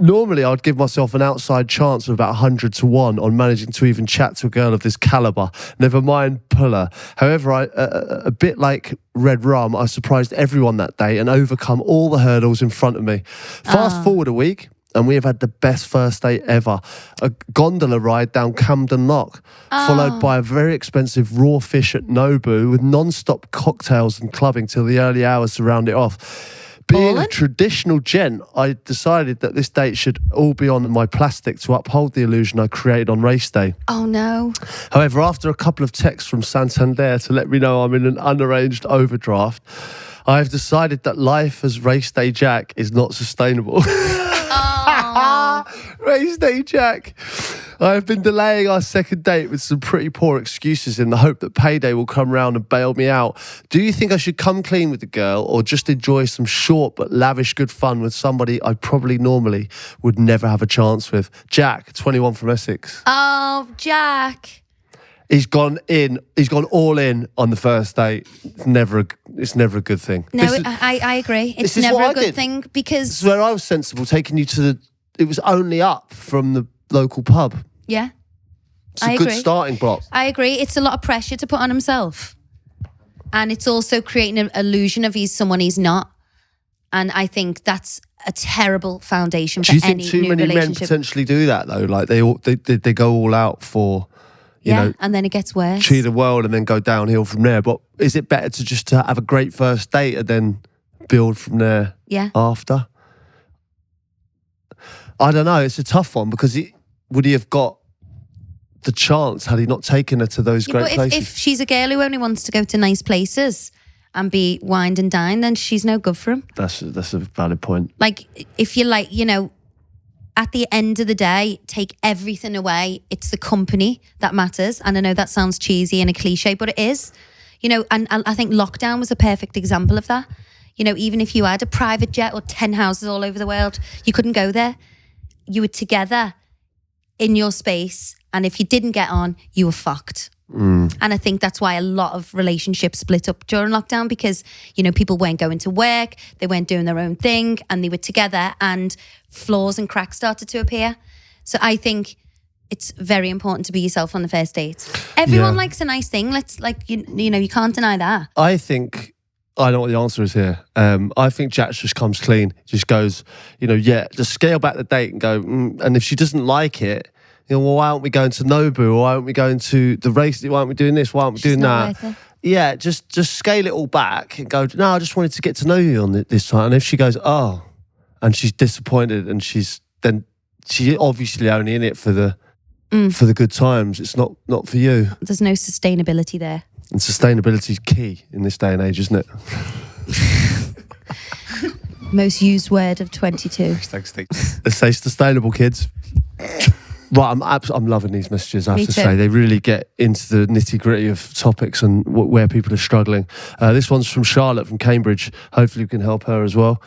Normally, I'd give myself an outside chance of about 100 to 1 on managing to even chat to a girl of this calibre, never mind puller. However, a bit like Red Rum, I surprised everyone that day and overcome all the hurdles in front of me. Fast forward a week, and we have had the best first date ever. A gondola ride down Camden Lock, followed by a very expensive raw fish at Nobu with non-stop cocktails and clubbing till the early hours to round it off. Being a Ballin'. traditional gent, I decided that this date should all be on my plastic to uphold the illusion I created on race day. Oh no. However, after a couple of texts from Santander to let me know I'm in an unarranged overdraft, I have decided that life as Raceday Jack is not sustainable. Raceday Jack. I have been delaying our second date with some pretty poor excuses in the hope that payday will come round and bail me out. Do you think I should come clean with the girl or just enjoy some short but lavish good fun with somebody I probably normally would never have a chance with? Jack, 21 from Essex. Oh, Jack. He's gone all in on the first date. It's never a good thing. No, I agree. It's never a good thing because... This is where I was sensible, taking you to it was only up from the local pub. Yeah. It's a good starting block. I agree. It's a lot of pressure to put on himself. And it's also creating an illusion of he's someone he's not. And I think that's a terrible foundation for any new relationship. Do you think too many men potentially do that though? Like they go all out for, you know, and then it gets worse. Cheat the world and then go downhill from there. But is it better to just have a great first date and then build from there after? I don't know. It's a tough one because would he have got the chance had he not taken her to those great places? If she's a girl who only wants to go to nice places and be wined and dined, then she's no good for him. That's a valid point. Like, if you're like, you know, at the end of the day, take everything away. It's the company that matters. And I know that sounds cheesy and a cliche, but it is. You know, and I think lockdown was a perfect example of that. You know, even if you had a private jet or 10 houses all over the world, you couldn't go there. You were together in your space, and if you didn't get on, you were fucked. And I think that's why a lot of relationships split up during lockdown because, you know, people weren't going to work, they weren't doing their own thing, and they were together, and flaws and cracks started to appear. So I think it's very important to be yourself on the first date. Everyone likes a nice thing. Let's you know, you can't deny that. I think I know what the answer is here. I think Jack just comes clean, just goes, you know, just scale back the date and go, and if she doesn't like it, you know, well, why aren't we going to Nobu? Or why aren't we going to the race? Why aren't we doing this? Why aren't we doing that? Yeah, just scale it all back and go, no, I just wanted to get to know you on this time. And if she goes, oh, and she's disappointed and she's obviously only in it for the good times. It's not for you. There's no sustainability there. And sustainability is key in this day and age, isn't it? Most used word of 22. Let's say sustainable, kids. Right, I'm loving these messages, I have to say. They really get into the nitty-gritty of topics and where people are struggling. This one's from Charlotte from Cambridge. Hopefully we can help her as well.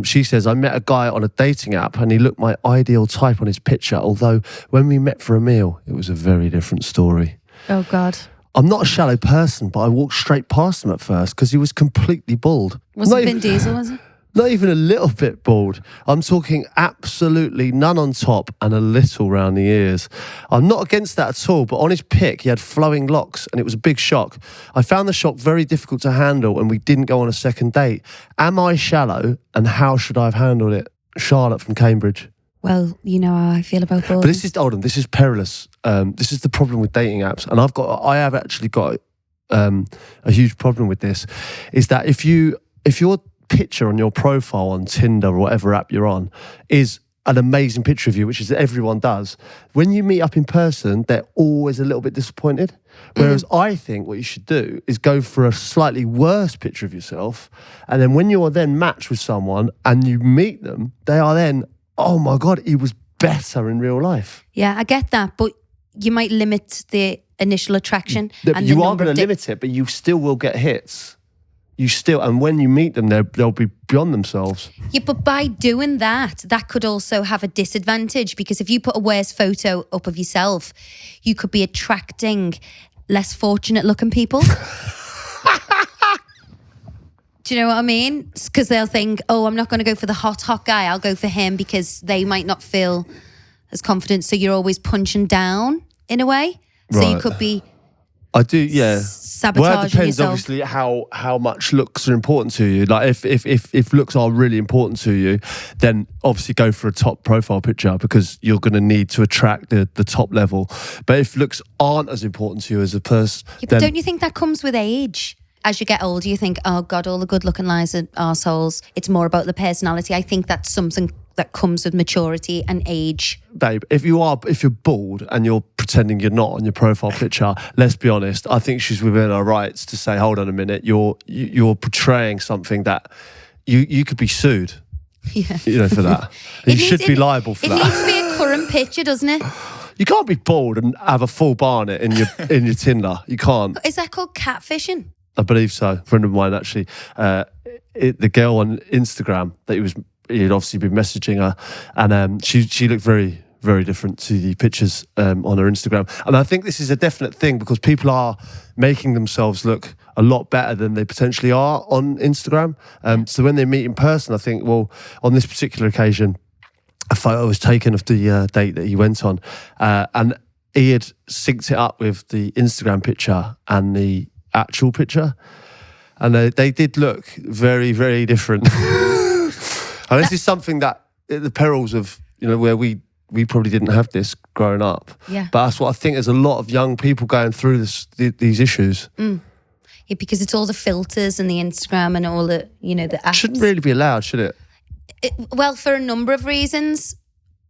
She says, I met a guy on a dating app and he looked my ideal type on his picture, although when we met for a meal, it was a very different story. Oh, God. I'm not a shallow person, but I walked straight past him at first because he was completely bald. Wasn't Vin Diesel, was it? Not even a little bit bald. I'm talking absolutely none on top and a little round the ears. I'm not against that at all, but on his pic, he had flowing locks and it was a big shock. I found the shock very difficult to handle and we didn't go on a second date. Am I shallow and how should I have handled it? Charlotte from Cambridge. Well, you know how I feel about bald. But this is perilous. This is the problem with dating apps. And I have actually got a huge problem with this, is that if your picture on your profile on Tinder or whatever app you're on is an amazing picture of you, which is everyone does, when you meet up in person, they're always a little bit disappointed. Whereas I think what you should do is go for a slightly worse picture of yourself, and then when you are then matched with someone and you meet them, they are then, oh my God, he was better in real life. Yeah, I get that, but you might limit the initial attraction. And you are going to limit it, but you still will get hits. And when you meet them, they'll be beyond themselves. Yeah, but by doing that could also have a disadvantage, because if you put a worse photo up of yourself, you could be attracting less fortunate looking people. Do you know what I mean? Because they'll think, oh, I'm not going to go for the hot guy. I'll go for him because they might not feel as confident. So you're always punching down in a way. So you could be... I do, yeah. Sabotaging well, it depends, yourself. Obviously, how much looks are important to you. Like, if looks are really important to you, then obviously go for a top profile picture because you're going to need to attract the top level. But if looks aren't as important to you as a person... Yeah, but don't you think that comes with age? as you get older, you think, oh God, all the good looking lies are arseholes. It's more about the personality. I think that's something that comes with maturity and age. Babe, if you're bald and you're pretending you're not on your profile picture, let's be honest, I think she's within her rights to say, hold on a minute, you're portraying something that you could be sued. Yeah. For that. You should be liable for that. It needs to be a current picture, doesn't it? You can't be bald and have a full barnet in your Tinder. You can't. Is that called catfishing? I believe so. A friend of mine actually, the girl on Instagram that he'd obviously been messaging her, and she looked very, very different to the pictures on her Instagram. And I think this is a definite thing because people are making themselves look a lot better than they potentially are on Instagram. So when they meet in person, I think, well, on this particular occasion, a photo was taken of the date that he went on, and he had synced it up with the Instagram picture and the actual picture, and they did look very, very different. And this is something that, at the perils of, where we probably didn't have this growing up. Yeah. But that's what I think, there's a lot of young people going through these issues. Yeah, because it's all the filters and the Instagram and all the, the apps. It shouldn't really be allowed, should it? Well, for a number of reasons.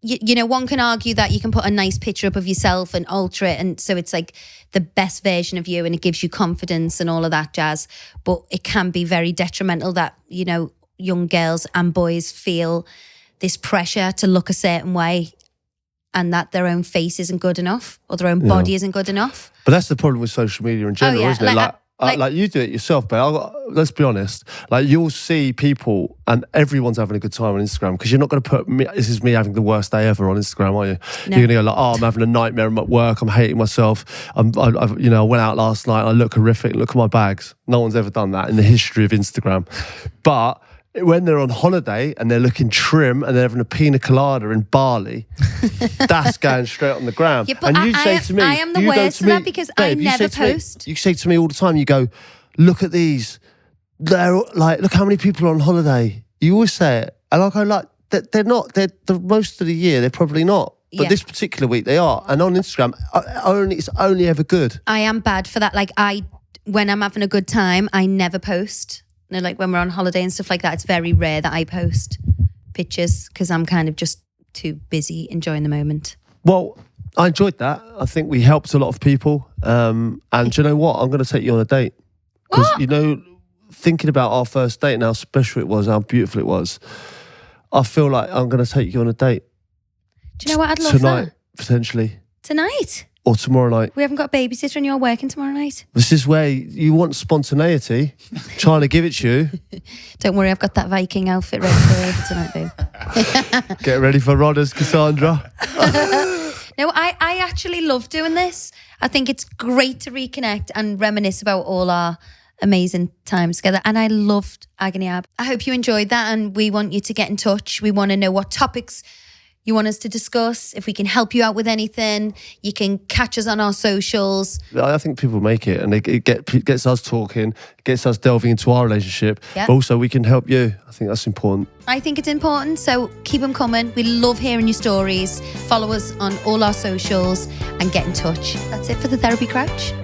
One can argue that you can put a nice picture up of yourself and alter it, and so it's like the best version of you and it gives you confidence and all of that jazz. But it can be very detrimental that, young girls and boys feel this pressure to look a certain way and that their own face isn't good enough or their own body isn't good enough. But that's the problem with social media in general, isn't it? Like you do it yourself, but let's be honest. Like, you'll see people, and everyone's having a good time on Instagram, because you're not going to put this is me having the worst day ever on Instagram, are you? No. You're going to go like, oh, I'm having a nightmare. I'm at work. I'm hating myself. I went out last night. I look horrific. Look at my bags. No one's ever done that in the history of Instagram. But when they're on holiday and they're looking trim and they're having a pina colada in Bali, that's going straight on the gram. Yeah, but and you say to me, I am the worst for that because I never post. You say to me all the time, you go, look at these. They're like, look how many people are on holiday. You always say it. And I go like, they're not. They're the most of the year, they're probably not. But this particular week they are. And on Instagram, it's only ever good. I am bad for that. Like, when I'm having a good time, I never post. Like when we're on holiday and stuff like that, it's very rare that I post pictures because I'm kind of just too busy enjoying the moment. Well, I enjoyed that. I think we helped a lot of people. And do you know what? I'm going to take you on a date. Because, thinking about our first date and how special it was, how beautiful it was, I feel like I'm going to take you on a date. Do you know what? I'd love tonight, that. Potentially. Tonight? Or tomorrow night. We haven't got a babysitter and you're working tomorrow night. This is where you want spontaneity. Trying to give it to you. Don't worry, I've got that Viking outfit ready for tonight, babe. Get ready for Rodders, Cassandra. No, I actually love doing this. I think it's great to reconnect and reminisce about all our amazing times together. And I loved Agony Ab. I hope you enjoyed that, and we want you to get in touch. We want to know what topics you want us to discuss, if we can help you out with anything. You can catch us on our socials. I think people make it, and it gets us talking, gets us delving into our relationship. Yep. But also we can help you. I think that's important. I think it's important, so keep them coming. We love hearing your stories. Follow us on all our socials and get in touch. That's it for the Therapy Crouch.